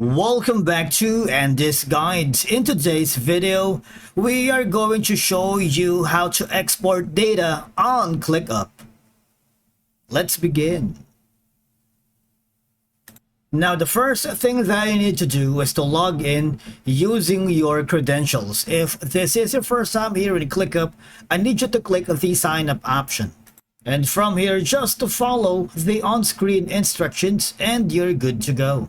Welcome back to and this guides. In today's video, we are going to show you how to export data on ClickUp. Let's begin. Now, the first thing that you need to do is to log in using your credentials. If this is your first time here in ClickUp, I need you to click the sign up option. And from here, just to follow the on-screen instructions and you're good to go.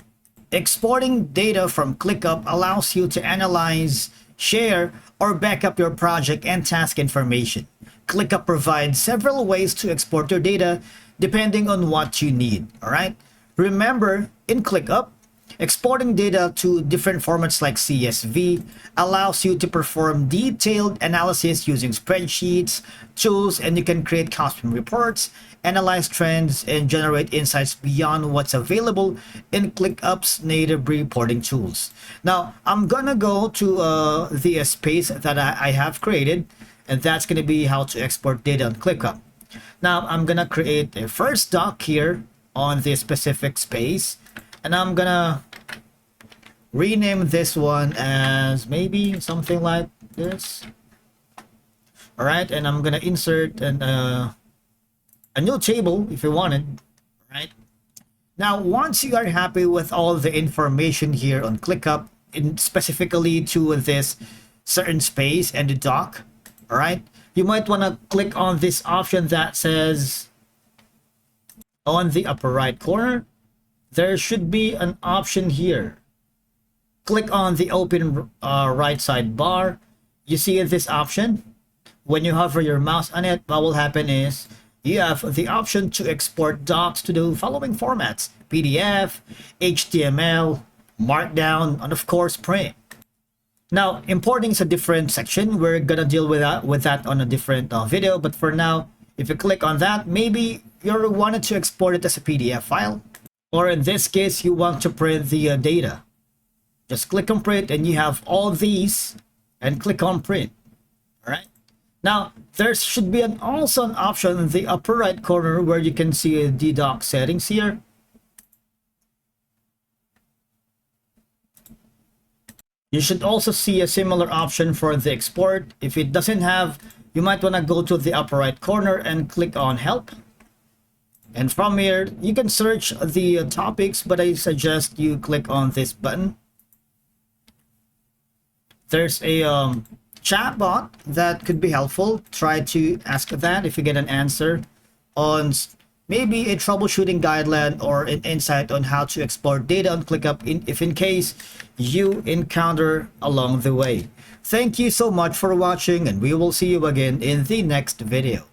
Exporting data from ClickUp allows you to analyze, share, or back up your project and task information. ClickUp provides several ways to export your data depending on what you need. Alright? Remember, in ClickUp, exporting data to different formats like CSV allows you to perform detailed analysis using spreadsheets, tools, and you can create custom reports, analyze trends, and generate insights beyond what's available in ClickUp's native reporting tools. Now, I'm gonna go to the space that I have created, and that's gonna be how to export data on ClickUp. Now, I'm gonna create a first doc here on this specific space, and I'm gonna rename this one as maybe something like this. All right, and I'm gonna insert a new table if you wanted. Right now, once you are happy with all the information here on ClickUp, specifically to this certain space and the doc, all right, you might want to click on this option that says on the upper right corner. There should be an option here. Click on the open right side bar. You see this option. When you hover your mouse on it, what will happen is you have the option to export docs to the following formats: PDF, HTML, Markdown, and of course print. Now, importing is a different section. We're gonna deal with that on a different video, but for now, if you click on that, maybe you wanted to export it as a PDF file, or in this case, you want to print the data. Just click on print and you have all these and click on print. All right. Now, there should be also an option in the upper right corner where you can see the doc settings here. You should also see a similar option for the export. If it doesn't have, you might want to go to the upper right corner and click on help. And from here, you can search the topics, but I suggest you click on this button. There's a chat bot that could be helpful. Try to ask that if you get an answer on maybe a troubleshooting guideline or an insight on how to export data on ClickUp if in case you encounter along the way. Thank you so much for watching, and we will see you again in the next video.